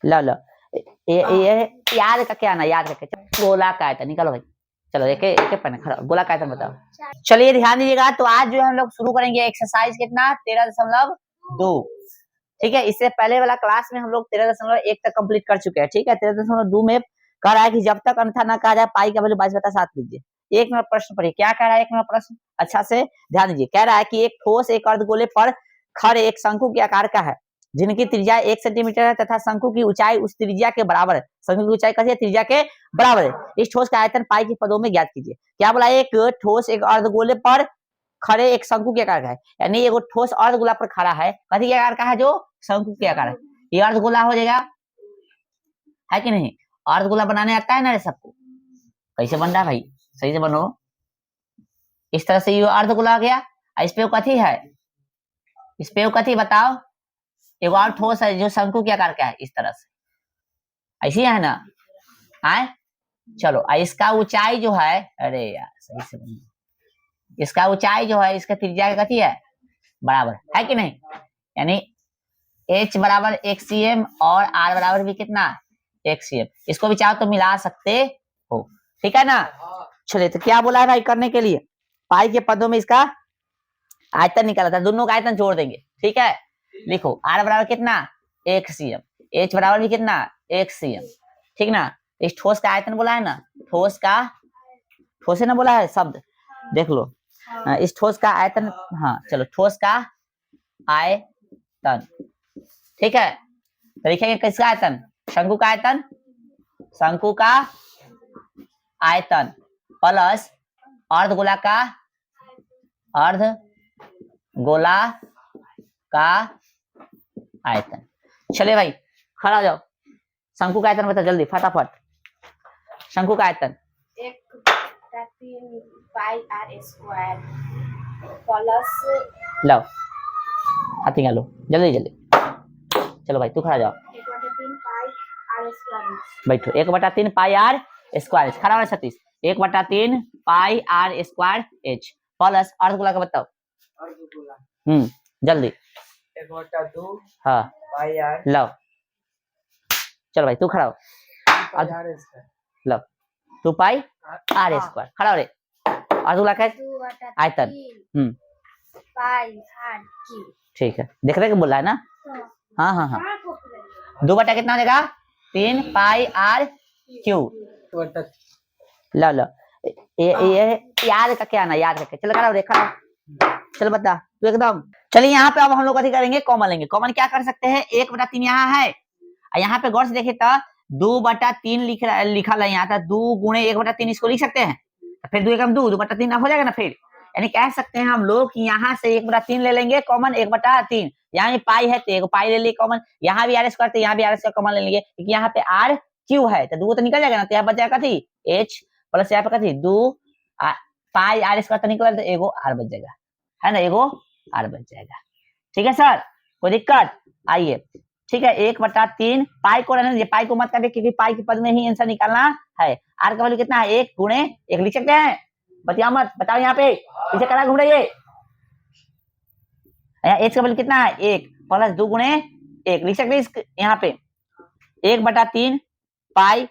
लो लो, ये याद करके आना, याद करके। गोला का आयतन निकालो भाई। चलो एक एक पेन खड़ा, गोला का आयतन बताओ। चलिए ध्यान दीजिएगा, तो आज जो हम लोग शुरू करेंगे एक्सरसाइज कितना 13.2। ठीक है, इससे पहले वाला क्लास में हम लोग 13.1 तक कंप्लीट कर चुके हैं। ठीक है, 13.2 में कह रहा है कि जब तक अन्यथा ना कहा जाए पाई का वैल्यू 22/7 लीजिए। एक नंबर प्रश्न पढ़िए, क्या कह रहा है एक नंबर प्रश्न, अच्छा से ध्यान दीजिए। कह रहा है कि एक ठोस एक अर्धगोले पर खड़े एक शंकु के आकार का है, जिनकी त्रिज्या 1 सेंटीमीटर है तथा शंकु की ऊंचाई उस त्रिज्या के बराबर है। शंकु की ऊंचाई कैसी है, त्रिज्या के बराबर है। इस ठोस का आयतन पाई के पदों में ज्ञात कीजिए। क्या बोला, एक ठोस एक अर्धगोले पर खड़े एक शंकु के आकार का है, यानी एगो ठोस अर्धगोला पर खड़ा है, कथी के आकार का है, जो शंकु के आकार है। ये अर्धगोला हो जाएगा, है कि नहीं। अर्धगोला बनाने आता है ना रे सबको, कैसे बन रहा है भाई, सही से बनो। इस तरह से ये अर्धगोला हो गया। इस पे कथी है, इस पे कथी बताओ, एक और ठोस है जो शंकु के आकार का है, इस तरह से ऐसी है ना। आए चलो, इसका ऊंचाई जो है, अरे यार सही से बनो, इसका ऊंचाई जो है इसका त्रिज्या का कथी है, बराबर है कि नहीं। यानी h बराबर 1 cm और r बराबर भी कितना 1 cm। इसको भी चाहो तो मिला सकते हो, ठीक है ना। चलिए, तो क्या बोला है भाई करने के लिए, पाई के पदों में इसका आयतन निकाला था, दोनों का आयतन जोड़ देंगे। ठीक है, लिखो r बराबर कितना 1 cm, h बराबर भी कितना 1 cm, ठीक ना। इस ठोस का आयतन बोला है ना, ठोस का, ठोस है ना बोला है शब्द, देख लो। इस ठोस का आयतन, हाँ चलो, ठोस का आयतन, ठीक है। तो लिखेंगे किसका आयतन, शंकु का आयतन, शंकु का आयतन प्लस अर्धगोला का, अर्धगोला का आयतन। चले भाई खड़ा हो जाओ, शंकु का आयतन बता जल्दी फटाफट। शंकु का आयतन 1/3 पाई आर स्क्वायर प्लस, लो हाथी लो जल्दी जल्दी। चलो भाई तू खड़ा जाओ, 1/3 पाई आर स्क्वायर, बैठो। 1/3 पाई आर स्क्वायर, खड़ा हो सतीश। 1/3 पाई आर स्क्वायर एच प्लस अर्धगोला का बताओ, जल्दी। 1/2 हाँ पाई आर, लो चलो भाई तू खड़ा हो, लो तू पाई आर स्क्वायर, खड़ा हो रे। अर्धगोला का आयतन पाई आर क्यूब, ठीक है, देख रहे बोला है ना। हाँ हाँ हाँ, 2 बटा कितना हो जाएगा 3 पाई आर क्यूब। लो लो, ये याद करके आना, याद करके। चलो खड़ा हो रे, खड़ा, चल बता तू एकदम। चलिए यहाँ पे अब हम लोग कथी करेंगे, कॉमन लेंगे। कॉमन क्या कर सकते हैं, 1/3 यहाँ है, यहाँ पे गौर से देखे तो 2/3 लिखा है यहाँ था, 2 गुणे 1/3 इसको लिख सकते हैं, फिर 2 एकम 2/3 अब हो जाएगा ना। फिर यानी कह सकते हैं हम लोग कि यहाँ से 1/3 ले लेंगे कॉमन, 1/3 यहाँ भी पाई है तो एक पाई ले लिए कॉमन, यहाँ भी आर स्क्वायर तो यहाँ भी आर स्क्वायर कॉमन ले लेंगे, क्योंकि यहाँ पे आर क्यू है तो 2 तो निकल जाएगा ना, तो यहाँ बच जाएगा कथी एच प्लस यहाँ पे कथी 2 पाई आर स्क्वायर तो निकल, तो एगो आर बच जाएगा, है ना, एगो आर बच जाएगा। ठीक है सर, कोई दिक्कत, आइए। ठीक है, 1/3 पाई को रहने दीजिए, पाई को मत काटिए क्योंकि पाई के पद में ही आंसर निकालना है। आर का वैल्यू कितना है, 1 गुणे 1 लिख सकते हैं, बतिया मत, बताओ यहाँ पे पीछे कड़ा घूम रही है। एच का वैल्यू कितना है 1 प्लस 2 गुणे 1 लिख सकते हैं यहाँ पे 1/3 पाई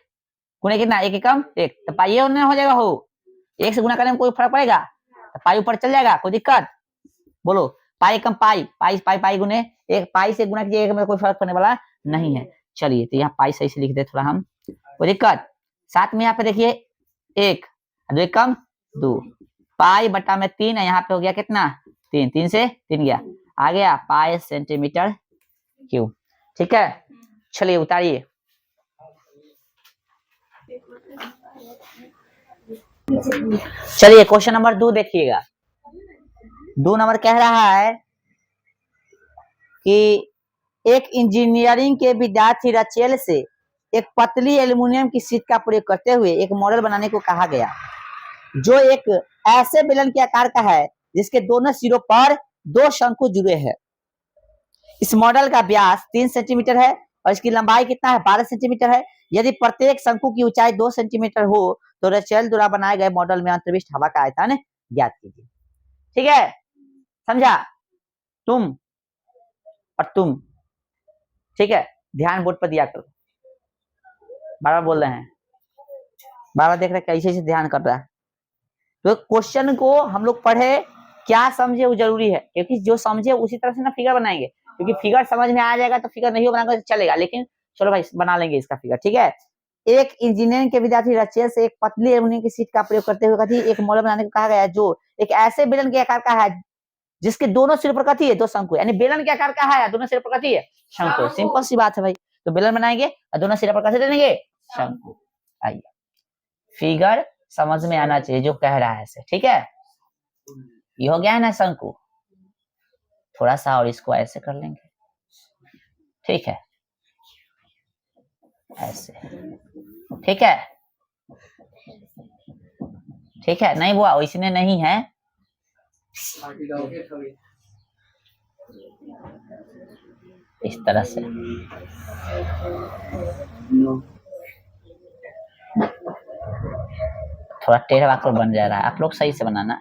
गुणे कितना 1 एकम 1, तो पाई ये हो जाएगा, हो 1 से गुना करने में कोई फर्क पड़ेगा, तो पाई ऊपर चल जाएगा, कोई दिक्कत, बोलो। पाई कम पाई पाई पाई पाई गुने 1, पाई से गुना कीजिए 1 में कोई फर्क पड़ने वाला नहीं है। चलिए तो यहाँ पाई सही से लिख दे थोड़ा हम, कोई दिक्कत। साथ में यहाँ पे देखिए 1 2 कम 2 पाई बटा में 3 है, यहाँ पे हो गया कितना 3, 3 से 3 गया, आ गया पाई सेंटीमीटर क्यूब। ठीक है, चलिए उतारिए। चलिए क्वेश्चन नंबर 2 देखिएगा। 2 नंबर कह रहा है कि एक इंजीनियरिंग के विद्यार्थी रचेल से एक पतली एल्युमिनियम की शीट का प्रयोग करते हुए एक मॉडल बनाने को कहा गया, जो एक ऐसे बेलन के आकार का है जिसके दोनों सिरों पर 2 शंकु जुड़े हैं। इस मॉडल का व्यास 3 सेंटीमीटर है और इसकी लंबाई कितना है 12 सेंटीमीटर है। यदि प्रत्येक शंकु की ऊंचाई 2 सेंटीमीटर हो तो रचेल द्वारा बनाए गए मॉडल में अंतर्विष्ट हवा का आयतन ज्ञात कीजिए। ठीक है, समझा, तुम और तुम, ठीक है, ध्यान बोर्ड पर दिया करो। बार बार बोल रहे हैं, बार बार देख रहे हैं कैसे से ध्यान कर रहा है। तो क्वेश्चन को हम लोग पढ़े, क्या समझे वो जरूरी है, क्योंकि जो समझे उसी तरह से ना फिगर बनाएंगे, क्योंकि फिगर समझ में आ जाएगा तो फिगर नहीं बनाएगा तो चलेगा, लेकिन चलो भाई बना लेंगे इसका फिगर, ठीक है। एक इंजीनियरिंग के विद्यार्थी रचेल से एक पतली एल्युमिनियम की सीट का प्रयोग करते हुए कथी एक मॉडल बनाने को कहा गया है जो एक ऐसे बेलन के आकार का है जिसके दोनों सिर पर कथी है दो शंकु, यानी बेलन के आकार का है दोनों सिर पर कथी है शंकु। सिंपल सी बात है भाई, तो बेलन बनाएंगे और दोनों सिर पर कथी देंगे शंकु। आइए फिगर समझ में आना चाहिए जो कह रहा है ऐसे, ठीक है। ये हो गया है ना शंकु, थोड़ा सा और इसको ऐसे कर लेंगे, ठीक है, ऐसे, ठीक है, ठीक है। नहीं हुआ इसने नहीं है, इस तरह से थोड़ा टेढ़ा वाकर बन जा रहा है, आप लोग सही से बनाना।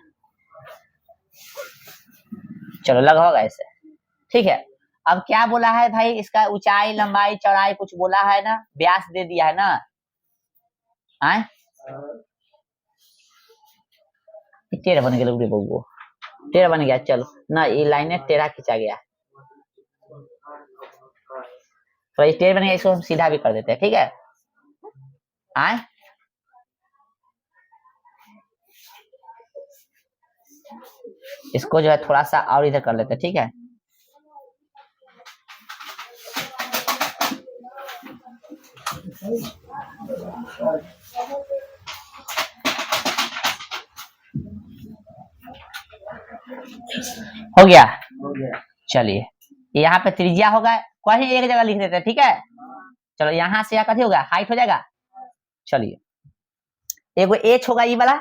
चलो लगा होगा ऐसे, ठीक है। अब क्या बोला है भाई, इसका ऊंचाई लंबाई चौड़ाई कुछ बोला है ना, व्यास दे दिया है ना, आए टेढ़ा बन गया, बबू टेढ़ा बन गया, चलो ना ये लाइनें टेढ़ा खींचा गया, तो ये टेढ़ा बन गया, इसको हम सीधा भी कर देते हैं, ठीक है। आए इसको जो है थोड़ा सा और इधर कर लेते हैं, ठीक है। हो गया, चलिए यहाँ पे त्रिज्या होगा, कहीं एक जगह लिख देते हैं, ठीक है। चलो यहाँ से कथी होगा हाइट हो जाएगा, चलिए एगो एच होगा, ये वाला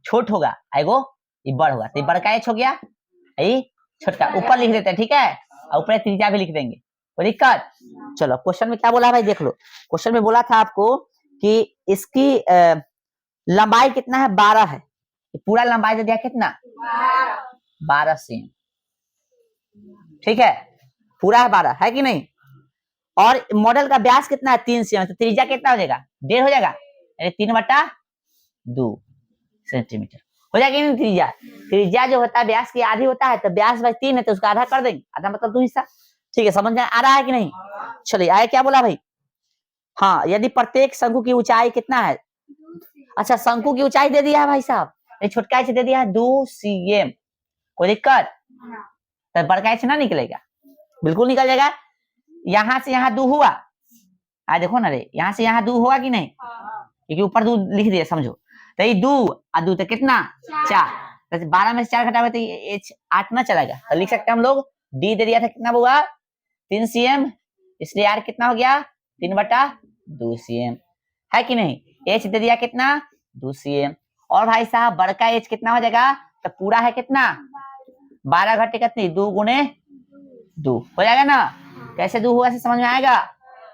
छोट होगा, एगो ये बड़ होगा, तो ये बड़ का एच हो गया, ये छोटका ऊपर लिख देते हैं, ठीक है, और ऊपर त्रिज्या भी लिख देंगे, कोई दिक्कत। चलो क्वेश्चन में क्या बोला भाई देख लो, क्वेश्चन में बोला था आपको कि इसकी लंबाई कितना है 12 है, पूरा लंबाई दे दिया कितना 12 सेम, ठीक है, पूरा है 12 है कि नहीं, और मॉडल का व्यास कितना है 3 सेम, तो त्रिज्या कितना हो जाएगा 1.5 हो जाएगा, 3/2 सेंटीमीटर हो जाएगा नहीं। त्रिज्या त्रिज्या जो होता है व्यास की आधी होता है, तो व्यास भाई 3 है तो उसका आधा कर देंगे, आधा मतलब 2 हिस्सा, ठीक है, समझ में आ रहा है कि नहीं। चलिए आगे क्या बोला भाई, हाँ यदि प्रत्येक शंकु की ऊंचाई कितना है, अच्छा शंकु की ऊंचाई दे दिया है भाई साहब, ये छोटका एच दे दिया है 2 cm, कोई दिक्कत, तो बड़का एच ना निकलेगा, बिल्कुल निकल जाएगा। यहाँ से यहाँ 2 हुआ, आ देखो ना रे, यहाँ से यहाँ 2 हुआ कि नहीं, क्योंकि ऊपर 2 लिख दिया समझो, तो ये 2 और 2 तो कितना 4, तो 12 में से 4 घटावे तो एच 8 ना चलेगा, तो लिख सकते हैं हम लोग डी दे दिया था कितना हुआ 3 cm, इसलिए आर कितना हो गया 3/2 cm, है कि नहीं। एच दे दिया कितना 2 cm, और भाई साहब बड़का एच कितना हो जाएगा, तो पूरा है कितना 12 घटे कितनी 2 गुणे 2 हो जाएगा ना, कैसे 2 हुआ से समझ में आएगा,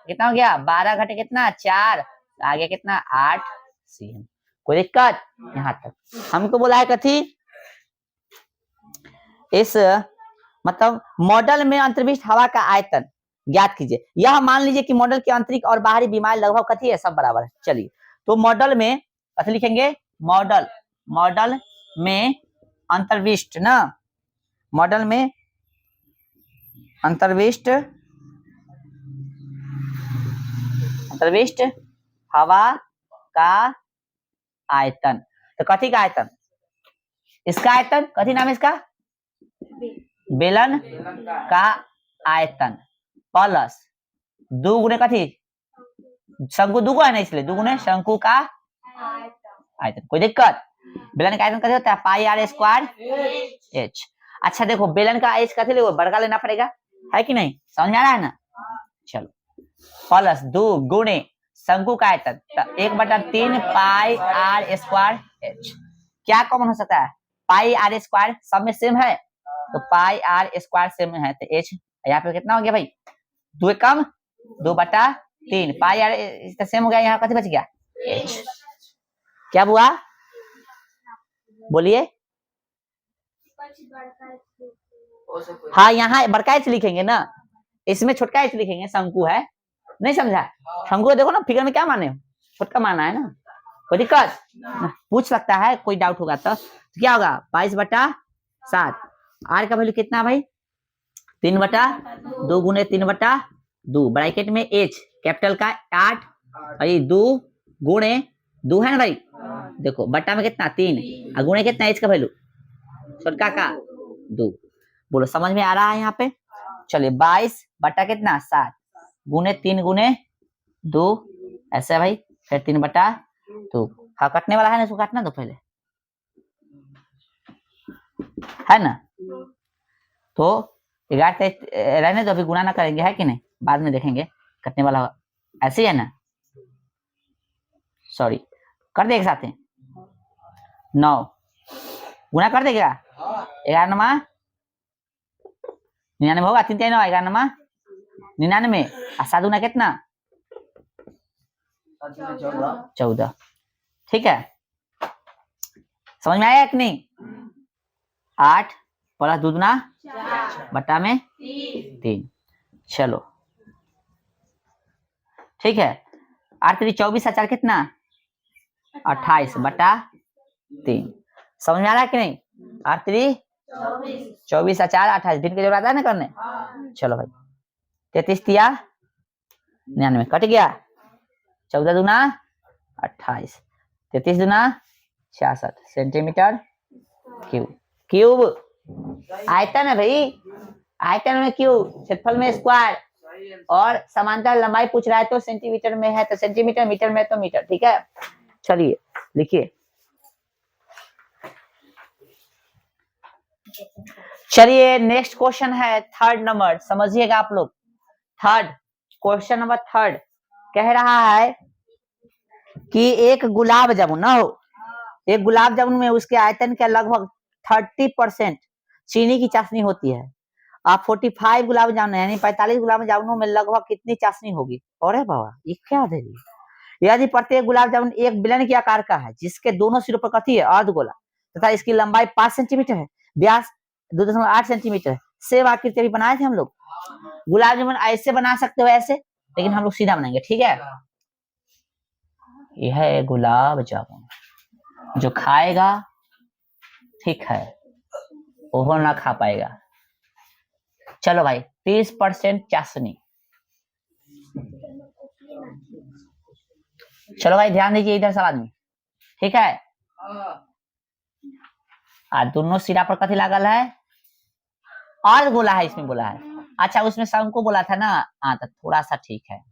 कितना हो गया 12 घटे कितना 4, आगे कितना 8 cm, कोई दिक्कत। यहाँ तक हमको बोला है कथी, इस मतलब मॉडल में अंतर्विष्ट हवा का आयतन ज्ञात कीजिए, यह मान लीजिए कि मॉडल के आंतरिक और बाहरी बीमारी लगभग कथी है सब बराबर है। चलिए तो मॉडल में कथी लिखेंगे, मॉडल में अंतर्विष्ट ना, मॉडल में अंतर्विष्ट हवा का आयतन, तो कथी का आयतन, इसका आयतन कथी नाम है इसका, बेलन का आयतन प्लस 2 गुणे कथी शंकु 2 है ना, इसलिए 2 गुणे शंकु का आयतन, कोई दिक्कत। बेलन का आयतन कथी होता है पाई आर स्क्वायर एच। अच्छा देखो बेलन का एच कथी लेगो बड़का लेना पड़ेगा, है कि नहीं, समझ में आ रहा है ना। चलो प्लस 2 गुणे शंकु का आयतन, तो 1/3 पाई आर स्क्वायर एच, क्या कॉमन हो सकता है पाई आर स्क्वायर सब में सेम है, तो पाई आर स्क्वायर सेम है, तो एच यहाँ पे कितना हो गया भाई 2 कम 2/3 पाई आर सेम हो गया, यहाँ कथी बच गया एच, क्या हुआ बोलिए, हाँ यहाँ बड़का एच लिखेंगे ना, इसमें छोटका एच लिखेंगे, शंकु है नहीं समझा? शंकु देखो ना, फिगर में क्या माने हो, छोटका माना है ना, कोई दिक्कत पूछ सकता है, कोई डाउट होगा तो क्या होगा 22/7। आर का वैल्यू कितना भाई 3/2 गुने 3/2 ब्रैकेट में एच कैपिटल का 8 और ये 2 गुणे 2 है ना भाई, देखो बट्टा में कितना 3 और गुणे कितना एच का वैल्यू छोटका का 2। बोलो समझ में आ रहा है यहाँ पे? चलिए 22 बट्टा कितना 7 गुने 3 गुने 2 ऐसे है भाई, फिर 3/2। हाँ कटने वाला है ना, इसको काटना तो पहले है ना, तो 11 रहने दो, अभी गुना ना करेंगे है कि नहीं, बाद में देखेंगे कटने वाला ऐसे ही है ना, सॉरी कर दे एक साथ 9 गुना कर देगा 11 नमा 99 होगा, 3 3 9 11 नमा 99 और 7 गुना कितना 14। ठीक है समझ में आया कि नहीं? 8 प्लस 2 गुना बट्टा में 3। चलो ठीक है 8 3 24 और 4 कितना 28/3। समझ में आ रहा है कि नहीं? 8 3 24 और 4 28 दिन की जरूरत है ना करने। चलो भाई 33 तिया 99 कट गया, 14 दूना 28, 33 दूना 66 सेंटीमीटर क्यूब आयतन है भाई, आयतन में क्यूब, क्षेत्रफल में स्क्वायर, और समांतर लंबाई पूछ रहा है तो सेंटीमीटर में है तो सेंटीमीटर, मीटर में तो मीटर। ठीक है चलिए लिखिए, चलिए नेक्स्ट क्वेश्चन है 3rd नंबर, समझिएगा आप लोग। क्वेश्चन नंबर 3 कह रहा है कि एक गुलाब जामुन ना हो, एक गुलाब जामुन में उसके आयतन के लगभग 30% चीनी की चाशनी होती है। आप 45 गुलाब जामुन यानी 45 गुलाब जामुनों में लगभग कितनी चाशनी होगी? अरे बाबा ये क्या दे रही है? यदि प्रत्येक गुलाब जामुन एक बेलन के आकार का है जिसके दोनों सिरों पर कथी है अर्धगोला तथा इसकी लंबाई 5 सेंटीमीटर है, व्यास 2.8 सेंटीमीटर है। सेब आकृति अभी बनाए थे हम लोग, गुलाब जामुन ऐसे बना सकते हो ऐसे, लेकिन हम लोग सीधा बनाएंगे। ठीक है यह है गुलाब जामुन, जो खाएगा ठीक है वो ना खा पाएगा। चलो भाई 30% चाशनी। चलो भाई ध्यान दीजिए इधर सब आदमी, ठीक है दोनों सिरा पर कथी लागल है और बोला है, इसमें बोला है। अच्छा उसमें शंकु बोला था ना, हाँ तो थोड़ा सा ठीक है,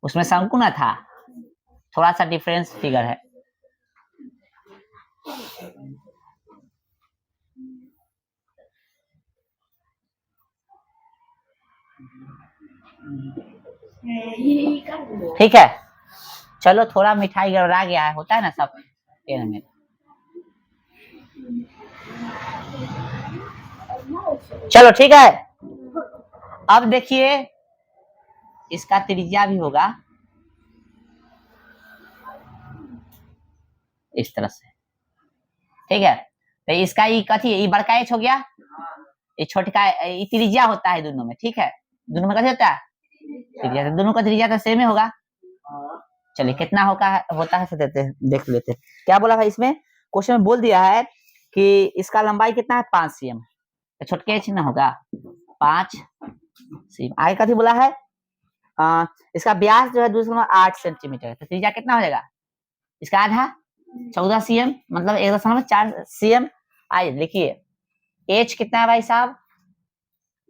उसमें शंकु ना था, थोड़ा सा डिफरेंस फिगर है। ठीक है चलो थोड़ा मिठाई गड़बड़ा गया है, होता है ना सब पेन में। चलो ठीक है अब देखिए इसका त्रिज्या भी होगा इस तरह से। ठीक है तो इसका ये कथी ये बड़का एच हो गया, ये छोटका ये त्रिज्या होता है दोनों में। ठीक है दोनों में कथी होता है त्रिज्या, दोनों का त्रिज्या तो सेम ही होगा। चलिए कितना होता है देख लेते हैं। क्या बोला भाई इसमें क्वेश्चन में बोल दिया है कि इसका लंबाई कितना है 5 cm, तो छोटके एच ना होगा 5 cm। आगे कथी बोला है इसका व्यास जो है 2.8 सेंटीमीटर, तो त्रिज्या कितना हो जाएगा इसका आधा 14 cm, मतलब 1.4 cm। आइए लिखिए एच कितना है भाई साहब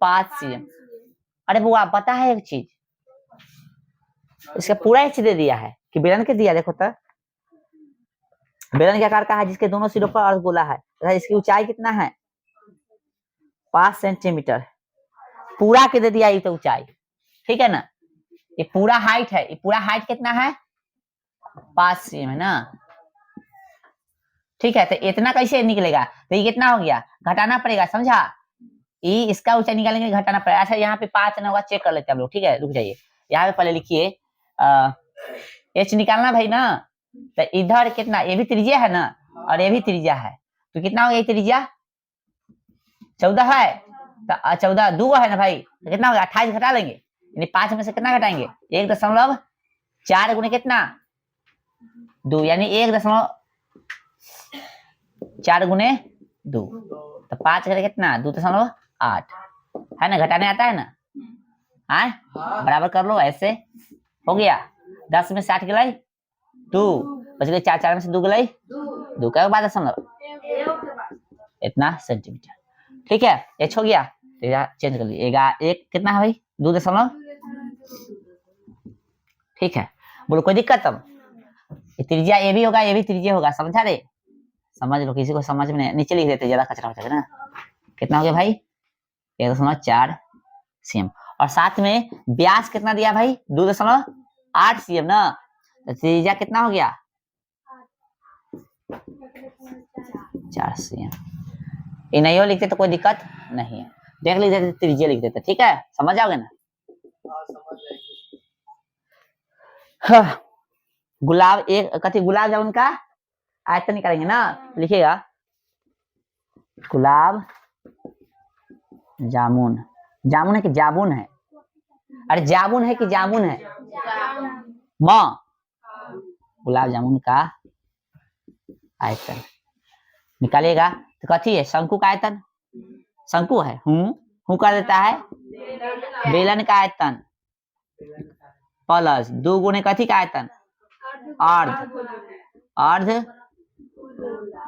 5 cm। अरे वो आप पता है एक चीज, इसका पूरा एच दे दिया है कि बेलन के दिया, देखो तो बेलन के आकार का है जिसके दोनों सिरों पर अर्धगोला है तथा इसकी ऊंचाई कितना है 5 सेंटीमीटर। पूरा के दे दिया ये तो ऊंचाई, ठीक है ना, ये पूरा हाइट है, ये पूरा हाइट कितना है 5 cm है ना। ठीक है तो इतना कैसे निकलेगा, तो ये कितना हो गया घटाना पड़ेगा, समझा, ये इसका ऊंचाई निकालेंगे घटाना पड़ेगा। अच्छा यहाँ पे 5 ना होगा चेक कर लेते हैं हम लोग। ठीक है रुक जाइए, यहाँ पे पहले लिखिए एच निकालना भाई ना, तो इधर कितना ये भी त्रिज्या है ना और ये भी त्रिज्या है, तो कितना हो गया त्रिज्या 14 है, तो 14 2 है ना भाई, तो कितना होगा 28 घटा लेंगे, यानी 5 में से कितना घटाएंगे 1.4 गुने कितना 2 यानी 1.4 गुने 2 तो 5 करे कितना 2.8 है ना घटाने आता है ना हाँ बराबर कर लो ऐसे हो गया 10 में 60 गिलाई 2 बच गए 4 में से 2 गिलाई 2 का बाद दशमलव इतना सेंटीमीटर ठीक है ये हो गया चेंज कर लीजिएगा एक कितना है भाई 2 ठीक है बोलो कोई दिक्कत तब त्रिज्या ये भी होगा ये भी त्रिज्या होगा समझा रे समझ लो किसी को समझ में नहीं नीचे लिख देते ज्यादा कचरा हो जाएगा ना कितना हो गया भाई 1.4 cm और साथ में व्यास कितना दिया भाई 2.8 cm ना तो त्रिज्या कितना हो गया 4 cm ये नहीं हो लिखते तो कोई दिक्कत नहीं है देख लीजिए त्रिज्या लिख देते ठीक है समझ जाओगे ना हाँ, गुलाब एक कथी गुलाब जामुन का आयतन निकालेंगे ना लिखिएगा गुलाब जामुन जामुन है कि जामुन है अरे जामुन है कि जामुन है माँ गुलाब जामुन का आयतन निकालिएगा तो कथी है शंकु का आयतन शंकु है हूं कर देता है बेलन का आयतन प्लस 2 गुने कथी का आयतन अर्ध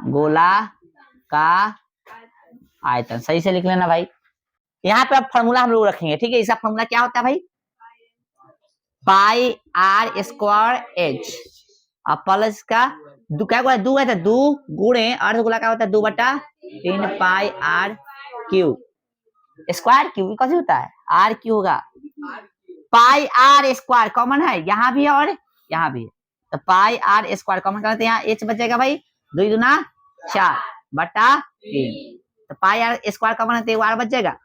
गोला का आयतन सही से लिख लेना भाई यहाँ पे अब फॉर्मूला हम लोग रखेंगे ठीक है इसका फॉर्मूला क्या होता है भाई पाई आर स्क्वायर एच और प्लस का क्या होता है 2 है तो 2 गुणे अर्ध गोला का होता है 2/3 pi are Q square Q कैसे होता है आर क्यू होगा पाई आर स्क्वायर कॉमन है यहाँ भी है और यहाँ भी है तो पाई आर स्क्वायर कॉमन करते हैं यहाँ एच बचेगा भाई 2 दूना 4/3 तो पाई आर स्क्वायर कॉमन है तो आर बच जाएगा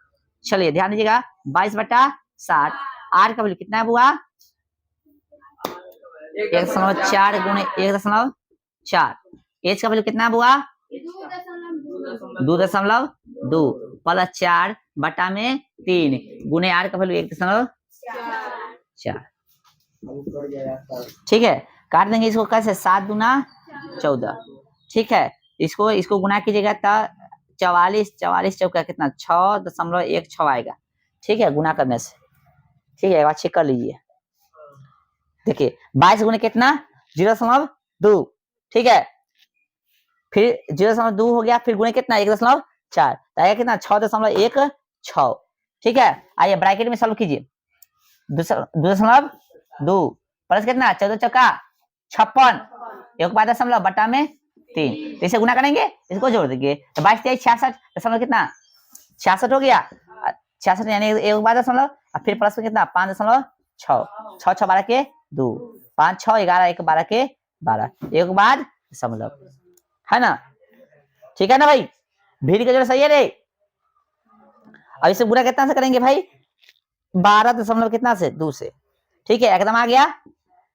चलिए ध्यान दीजिएगा 22/7 आर का वैल्यू कितना है बुआ 1.4 गुणे 1.4 एच का वैल्यू कितना है बुआ 2.2 प्लस 4/3 गुणे आर का वैल्यू 1.4 ठीक है काट देंगे इसको कैसे 7 दूना 14 ठीक है इसको गुना कीजिएगा तो 44 चौका कितना 6.16 आएगा ठीक है गुना करने से ठीक है एक बार चेक कर लीजिए देखिए 22 गुने कितना 0.2 ठीक है फिर 0.2 हो गया फिर गुने कितना 1.4 तो आएगा कितना 6.16 ठीक है आइए ब्रैकेट में सॉल्व कीजिए 2.2 प्लस कितना 14 चौका 56 एक बाद दशमलव बटा में 3 तो इसे गुना करेंगे इसको जोड़ देंगे तो 22 66 दशमलव कितना 66 हो गया 66 यानी एक बाद दशमलव और फिर प्लस में कितना 5.6 6 6 12 के 2 5 6 11 1 12 के 12 एक बाद दशमलव है ना ठीक है ना भाई भीड़ का जोड़ सही है रे अब इसे गुना कितना से करेंगे भाई 12 दशमलव कितना से 2 से ठीक है एकदम आ गया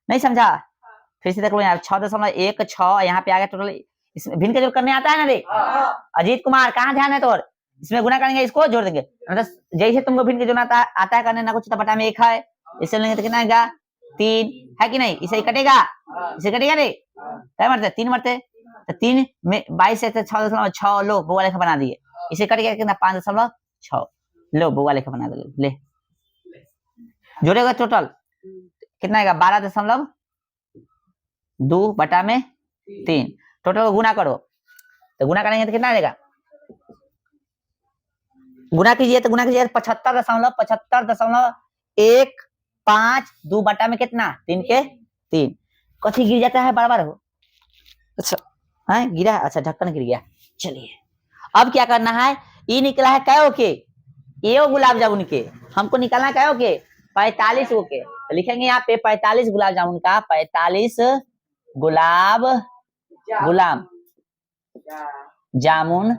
नहीं समझा फिर से देख लो यार 6.16 यहाँ पे आ गया टोटल इसमें भिन्न का जोड़ करने आता है ना रे अजीत कुमार कहाँ ध्यान है तोर इसमें गुना करेंगे इसको जोड़ देंगे मतलब जैसे तुमको भिन्न का जोड़ आता है करने ना कुछ तो बटा में 1 है इसे लेंगे तो कितना आएगा 3 है कि नहीं इसे कटेगा रे क्या मरते 3 मरते तो 3 में 22 से 6.6 लो बुआ लेखा बना दिए इसे कट गया कितना 5.6 लो बुआ लेखा बना दे ले जोड़ेगा टोटल कितना आएगा 12.2 बटा में 3 टोटल को गुना करो तो गुना करेंगे तो कितना आएगा गुना कीजिए तो 75.152 बटा में कितना 3 के 3 कथी गिर जाता है बार हो अच्छा है गिरा है अच्छा ढक्कन गिर गया चलिए अब क्या करना है ये निकला है कयो के ये गुलाब जामुन के हमको निकालना है कयो के 45 के तो लिखेंगे यहाँ पे 45 गुलाब जामुन का 45 गुलाब जामुन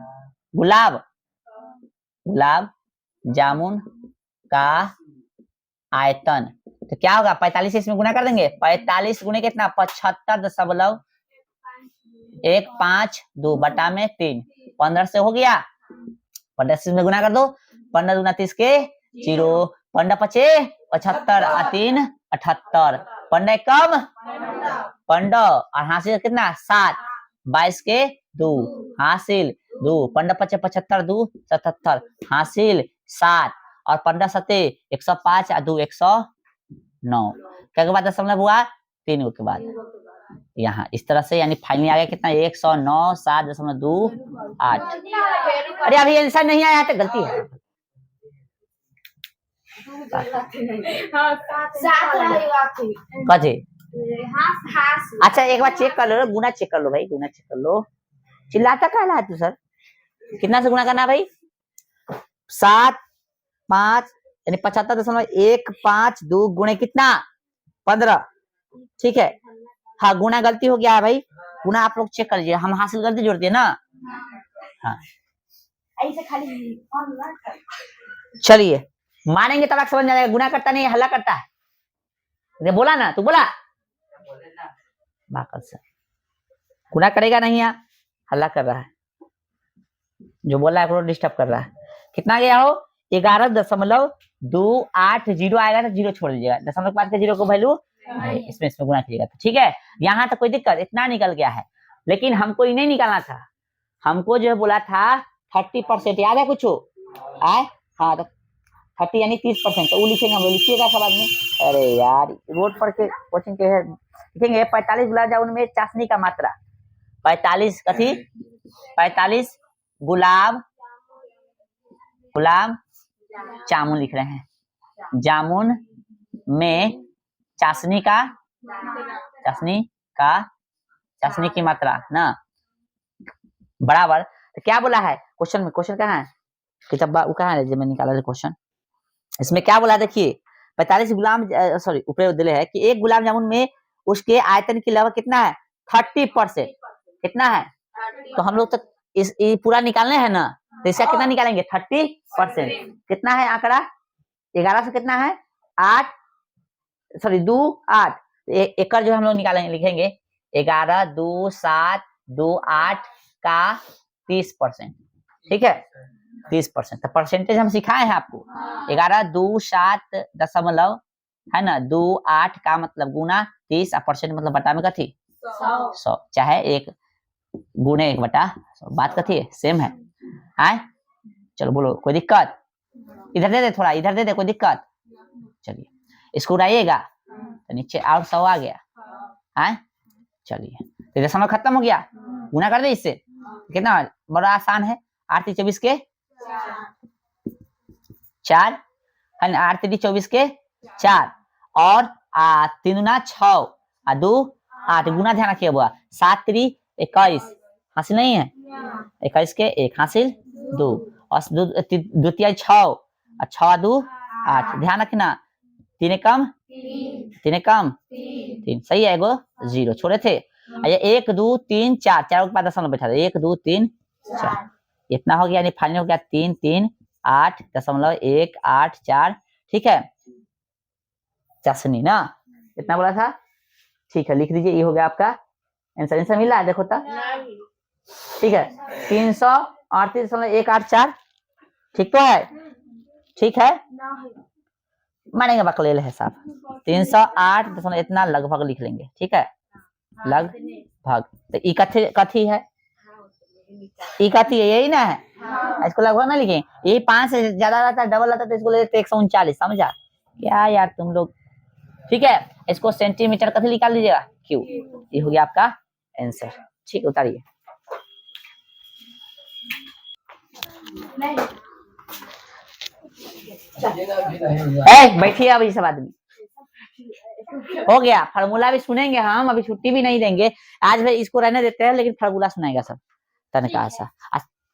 जामुन का आयतन तो क्या होगा 45 इसमें गुना कर देंगे 45 गुने कितना 75.152 बटा में 3 15 से हो गया 15 से इसमें गुना कर दो 15 दूना 30 के 0 15 5 75 और 3 78 पंडे कम पंडो और हासिल कितना 7 22 के 2 हासिल 2 पंडा 75 2 77 हासिल 7 और पंडा सते 105 और 2 109 क्या के बाद दशमलव हुआ 3 के बाद यहाँ इस तरह से यानी फाइनली आ गया कितना 109 7.28 अरे अभी आंसर नहीं आया तो गलती है कजे अच्छा एक बार चेक कर लो गुना चेक कर लो भाई गुना चेक कर लो चिल्लाता कहला है तू सर कितना से गुना करना भाई 7 5 यानी 75.152 गुणे कितना 15 ठीक है हाँ गुना गलती हो गया है भाई गुना आप लोग चेक कर लीजिए हम हासिल गलती जोड़ते हैं ना हाँ ऐसे खाली चलिए मानेंगे तब आप समझ जाएगा गुना करता नहीं हल्ला करता है बोला ना तू बोला बाकल सर गुना करेगा नहीं यहाँ हल्ला कर रहा है जो बोल रहा है डिस्टर्ब कर रहा है कितना गया हो 11.280 आएगा तो जीरो छोड़ दीजिएगा दशमलव के बाद के जीरो को वैल्यू इसमें गुना कीजिएगा ठीक है यहाँ तक कोई दिक्कत इतना निकल गया है लेकिन हमको इन्हें निकालना था हमको जो बोला था 30% याद है कुछ आए हाँ तो 30 यानी 30% तो वो लिखेंगे हम लिखिएगा सब आदमी अरे यार रोड पर के कोचिंग के लिखेंगे 45 गुलाब जामुन में चाशनी का मात्रा 45 कथी 45 गुलाब जामुन लिख रहे हैं जामुन में चाशनी की मात्रा ना बराबर तो क्या बोला है क्वेश्चन कहाँ है किताब वो कहाँ है जब मैं निकाला क्वेश्चन इसमें क्या बोला देखिए 45 गुलाम सॉरी ऊपर दिले है कि एक गुलाब जामुन में उसके आयतन की लगभग कितना है 30% कितना है तो हम लोग तो इस पूरा निकालने हैं ना तो इसका कितना निकालेंगे 30% कितना है आंकड़ा 11 से कितना है 8 सॉरी 2 8 एकड़ जो हम लोग निकालेंगे लिखेंगे 11 2 7 2 8 का 30% ठीक है 30% तो परसेंटेज हम सिखाए हैं आपको 11 2 7 दशमलव है ना 2 8 का मतलब गुना 30 और परसेंट मतलब बटा में कथी 100 चाहे 1 गुने 1 बटा 100 बात कथी है सेम है आए चलो बोलो कोई दिक्कत इधर दे दे थोड़ा इधर दे दे कोई दिक्कत चलिए इसको उड़ाइएगा तो नीचे और 100 आ गया आए चलिए तो दशमलव खत्म हो गया गुना कर दे इससे कितना बड़ा आसान है 8 3 24 के 4 है ना 8 3 24 के 4 और 3 गुना 6 और 2 8 गुना ध्यान रखिए बुआ 7 3 21 हासिल नहीं है 21 के 1 हासिल 2 और द्वितीय 6 और 6 2 8 ध्यान रखना 3 कम 3 सही है एगो 0 छोड़े थे 1 2 3 4 चारों के बाद दशमलव बैठा था 1 2 3 4 इतना हो गया यानी फाइनल हो गया 3 3 8.184 ठीक है चाशनी ना इतना बोला था ठीक है लिख दीजिए ये हो गया आपका आंसर मिला है देखो तो ठीक है 338.184 ठीक तो है ठीक है मानेंगे बकलेल है साहब 308 इतना लगभग लिख लेंगे ठीक है लगभग तो ई कथी है ई कथी है यही ना है इसको लगभग ना लिखे यही 5 से ज्यादा रहता डबल रहता तो इसको ले लेते 139 समझा क्या यार तुम लोग ठीक है इसको सेंटीमीटर कथी निकाल लीजिएगा क्यू ये हो गया आपका आंसर ठीक उतारिए बैठिए अब ये सब आदमी हो गया फार्मूला भी सुनेंगे हम अभी छुट्टी भी नहीं देंगे आज भाई इसको रहने देते हैं लेकिन फार्मूला सुनाएगा सब तनका सा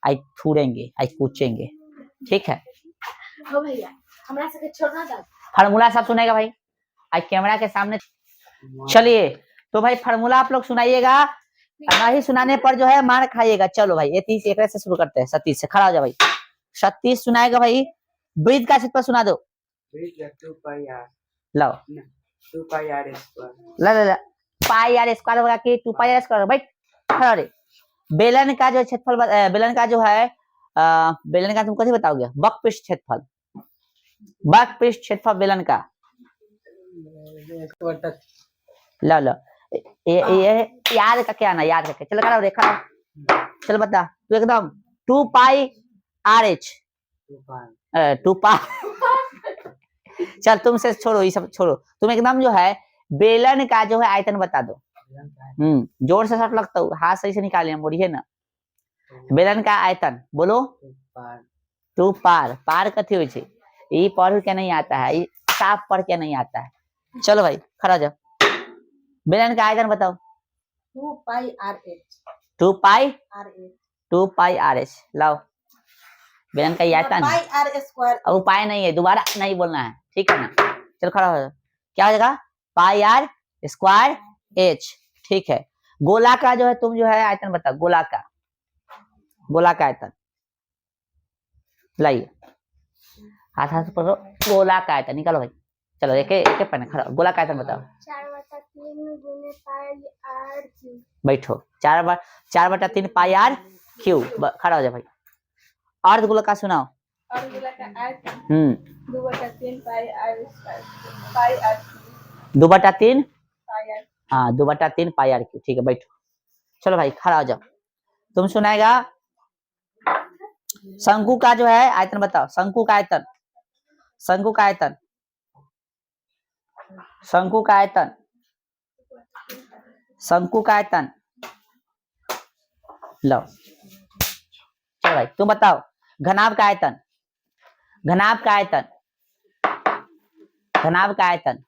आई छूड़ेंगे आई पूछेंगे ठीक है हो भैया हमरा से छोड़ना था फार्मूला सब सुनेगा भाई आई कैमरा के सामने चलिए तो भाई फार्मूला आप लोग सुनाइएगा नहीं सुनाने पर जो है मार खाइएगा चलो भाई ये 30 एक से शुरू करते हैं 37 से खड़ा हो जाओ भाई 37 सुनाएगा भाई ब्रीथ का क्षेत्रफल सुना दो लो 2 पाई आर स्क्वायर ला पाई आर स्क्वायर होगा कि 2 पाई आर स्क्वायर भाई खड़ा रे बेलन का जो क्षेत्रफल बेलन का जो है बेलन का तुम कैसे बताओगे वक्र पृष्ठ क्षेत्रफल बेलन का लो लो ये याद करके आना, याद करके। चलो करो, देखा चल बता तू एकदम 2 पाई आर एच 2 पाई। चल तुमसे छोड़ो, ये सब छोड़ो, तुम एकदम जो है बेलन का जो है आयतन बता दो। जोर से शॉट लगता हूँ, हाथ सही से निकालिए, बोलिए ना। बेलन का आयतन बोलो। 2 पार, पार कथी हो छे, ई पढ़ के नहीं आता है, ई साफ पढ़ के नहीं आता है। चलो भाई खड़ा हो जाओ, बेलन का आयतन बताओ। 2 pi R H 2 pi R H 2 pi R H लाओ, बेलन का आयतन। पाई आर स्क्वायर। अब पाई नहीं है, दोबारा नहीं बोलना है, ठीक है ना। चलो खड़ा हो जाओ, क्या हो जाएगा, पाई आर स्क्वायर एच, ठीक है। गोला का जो है तुम जो है आयतन बताओ, गोला का, गोला का आयतन लाइए, हाथ हाथ पकड़ो, गोला का आयतन निकालो भाई। चलो एक एक पन्ने खड़ा, गोला का आयतन बताओ। 4/3 गुने पाई आर क्यूब। बैठो, 4/3 पाई आर क्यूब, खड़ा हो जाओ भाई। अर्ध गोला का सुनाओ। और गोला का आयतन 2/3 pi r square pi r cube 2/3 pi r. हाँ 2/3 पाई आर क्यूब, ठीक है बैठो। चलो भाई खड़ा हो जाओ, तुम सुनाएगा। शंकु का जो है आयतन बताओ, शंकु का आयतन, शंकु का आयतन, शंकु का आयतन, शंकु का आयतन लो। चलो भाई तुम बताओ, घनाभ का आयतन, घनाभ का आयतन, घनाभ का आयतन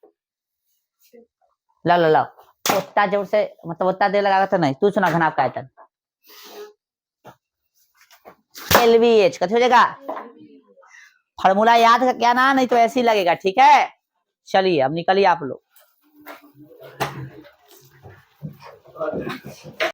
लो लो लो। उतना जोर से, मतलब उतना देर लगा तो नहीं, तू सुना घनाभ का आयतन। LVH कथी हो जाएगा, फॉर्मूला याद है क्या ना, नहीं तो ऐसे ही लगेगा, ठीक है। चलिए अब निकलिए आप लोग।